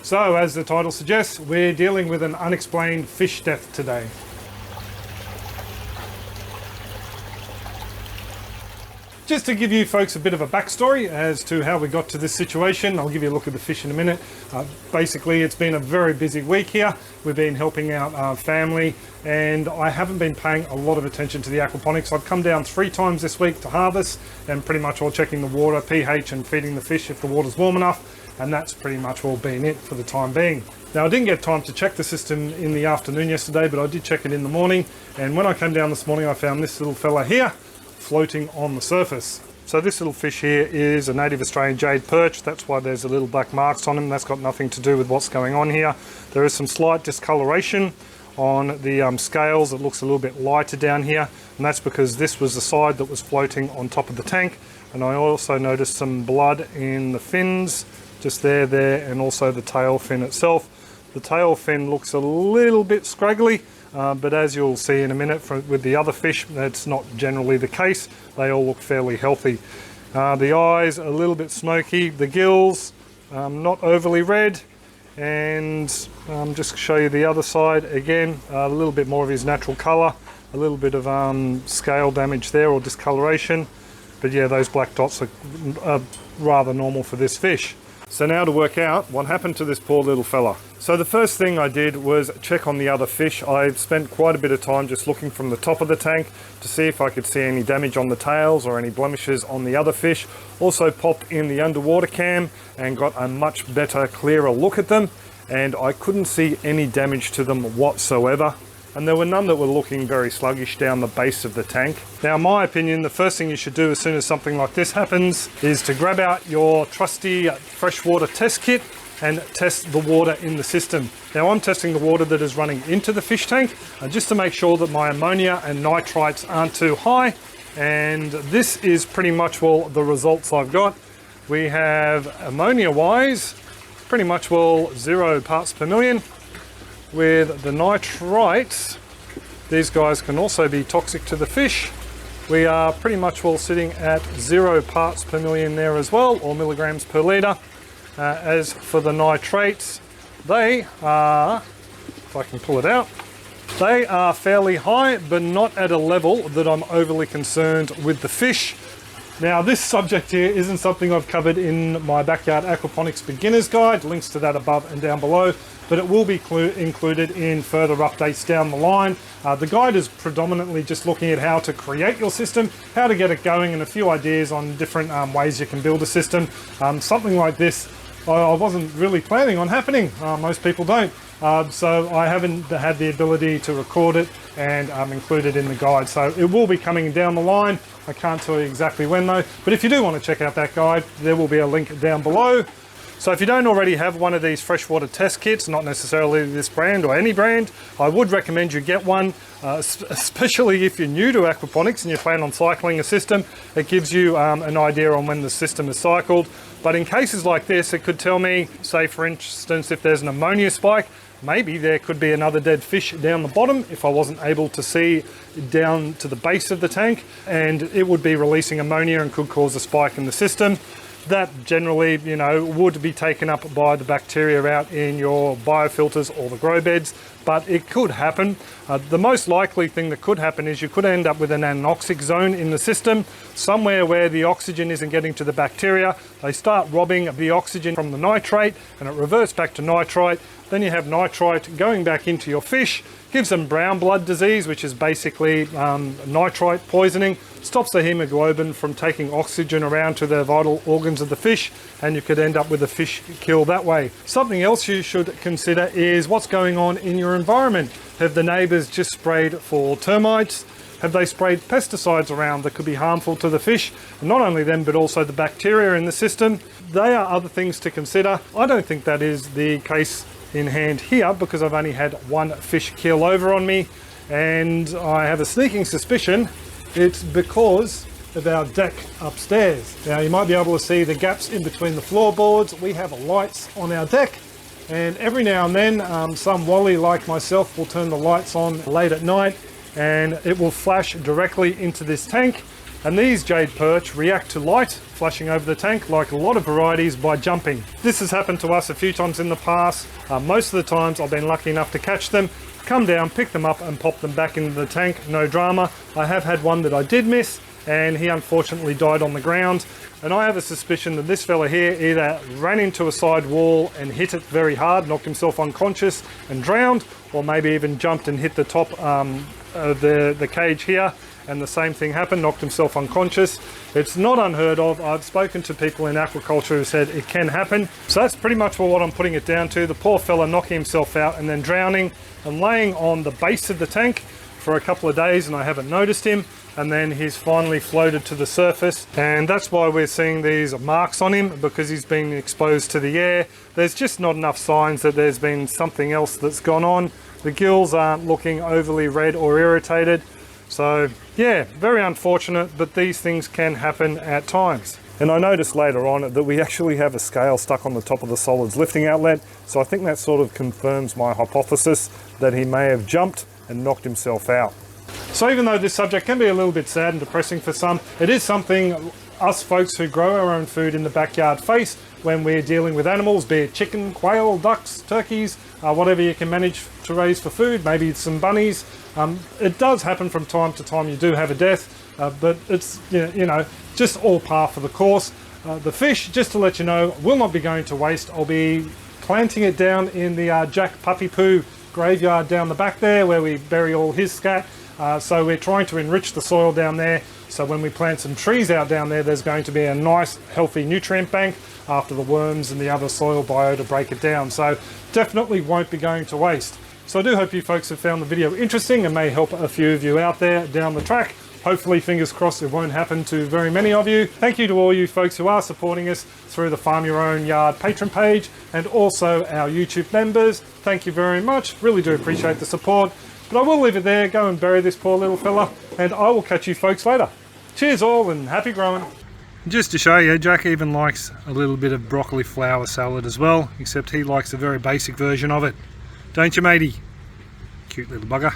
So, as the title suggests, we're dealing with an unexplained fish death today. Just to give you folks a bit of a backstory as to how we got to this situation, I'll give you a look at the fish in a minute. Basically, it's been a very busy week here. We've been helping out our family, and I haven't been paying a lot of attention to the aquaponics. I've come down 3 times this week to harvest, and pretty much all checking the water, pH, and feeding the fish if the water's warm enough. And that's pretty much all been it for the time being. Now, I didn't get time to check the system in the afternoon yesterday, but I did check it in the morning. And when I came down this morning, I found this little fella here floating on the surface. So this little fish here is a native Australian jade perch. That's why there's a little black marks on him. That's got nothing to do with what's going on here. There is some slight discoloration on the scales. It looks a little bit lighter down here, and that's because this was the side that was floating on top of the tank. And I also noticed some blood in the fins, just there, and also the tail fin itself. The tail fin looks a little bit scraggly, but as you'll see in a minute with the other fish, that's not generally the case. They all look fairly healthy. The eyes a little bit smoky, the gills not overly red, and just to show you the other side again, a little bit more of his natural colour, a little bit of scale damage there or discoloration, but yeah, those black dots are rather normal for this fish. So now to work out what happened to this poor little fella. So the first thing I did was check on the other fish. I spent quite a bit of time just looking from the top of the tank to see if I could see any damage on the tails or any blemishes on the other fish. Also popped in the underwater cam and got a much better, clearer look at them, and I couldn't see any damage to them whatsoever. And there were none that were looking very sluggish down the base of the tank. Now, in my opinion, the first thing you should do as soon as something like this happens is to grab out your trusty Freshwater Test Kit and test the water in the system. Now, I'm testing the water that is running into the fish tank just to make sure that my ammonia and nitrites aren't too high. And this is pretty much, well, the results I've got. We have ammonia-wise, pretty much, well, 0 parts per million. With the nitrites, these guys can also be toxic to the fish. We are pretty much well sitting at 0 parts per million there as well, or milligrams per litre. As for the nitrates, they are, if I can pull it out, they are fairly high, but not at a level that I'm overly concerned with the fish. Now, this subject here isn't something I've covered in my Backyard Aquaponics Beginner's Guide, links to that above and down below, but it will be included in further updates down the line. The guide is predominantly just looking at how to create your system, how to get it going, and a few ideas on different ways you can build a system. Something like this, I wasn't really planning on happening. Most people don't. So I haven't had the ability to record it and include it in the guide. So it will be coming down the line. I can't tell you exactly when though, but if you do want to check out that guide, there will be a link down below. So if you don't already have one of these freshwater test kits, not necessarily this brand or any brand, I would recommend you get one, especially if you're new to aquaponics and you plan on cycling a system. It gives you an idea on when the system is cycled. But in cases like this, it could tell me, say for instance, if there's an ammonia spike, maybe there could be another dead fish down the bottom if I wasn't able to see down to the base of the tank, and it would be releasing ammonia and could cause a spike in the system. That generally, you know, would be taken up by the bacteria out in your biofilters or the grow beds, but it could happen. The most likely thing that could happen is you could end up with an anoxic zone in the system, somewhere where the oxygen isn't getting to the bacteria. They start robbing the oxygen from the nitrate and it reverts back to nitrite. Then you have nitrite going back into your fish, gives them brown blood disease, which is basically nitrite poisoning, stops the hemoglobin from taking oxygen around to the vital organs of the fish, and you could end up with a fish kill that way. Something else you should consider is what's going on in your environment. Have the neighbours just sprayed for termites? Have they sprayed pesticides around that could be harmful to the fish? And not only them, but also the bacteria in the system. They are other things to consider. I don't think that is the case in hand here because I've only had one fish keel over on me, and I have a sneaking suspicion it's because of our deck upstairs. Now you might be able to see the gaps in between the floorboards. We have lights on our deck, and every now and then some wally like myself will turn the lights on late at night and it will flash directly into this tank, And these jade perch react to light flashing over the tank like a lot of varieties by jumping. This has happened to us a few times in the past. Most of the times I've been lucky enough to catch them, come down, pick them up and pop them back into the tank, no drama. I have had one that I did miss and he unfortunately died on the ground. And I have a suspicion that this fella here either ran into a side wall and hit it very hard, knocked himself unconscious and drowned, or maybe even jumped and hit the top of the cage here, and the same thing happened, knocked himself unconscious. It's not unheard of. I've spoken to people in aquaculture who said it can happen. So that's pretty much what I'm putting it down to. The poor fella knocking himself out and then drowning and laying on the base of the tank for a couple of days, and I haven't noticed him. And then he's finally floated to the surface, and that's why we're seeing these marks on him, because he's been exposed to the air. There's just not enough signs that there's been something else that's gone on. The gills aren't looking overly red or irritated. So yeah, very unfortunate, but these things can happen at times. And I noticed later on that we actually have a scale stuck on the top of the solids lifting outlet. So I think that sort of confirms my hypothesis that he may have jumped and knocked himself out. So even though this subject can be a little bit sad and depressing for some, it is something us folks who grow our own food in the backyard face when we're dealing with animals, be it chicken, quail, ducks, turkeys, whatever you can manage to raise for food, maybe some bunnies. It does happen from time to time. You do have a death, but it's just all par for the course. The fish, just to let you know, will not be going to waste. I'll be planting it down in the Jack Puppy Poo graveyard down the back there where we bury all his scat. So we're trying to enrich the soil down there, so when we plant some trees out down there, there's going to be a nice healthy nutrient bank after the worms and the other soil biota break it down. So definitely won't be going to waste. So I do hope you folks have found the video interesting and may help a few of you out there down the track. Hopefully, fingers crossed, it won't happen to very many of you. Thank you to all you folks who are supporting us through the Farm Your Own Yard Patreon page and also our YouTube members. Thank you very much. Really do appreciate the support. But I will leave it there. Go and bury this poor little fella, and I will catch you folks later. Cheers all and happy growing. Just to show you, Jack even likes a little bit of broccoli flower salad as well, except he likes a very basic version of it. Don't you, matey? Cute little bugger.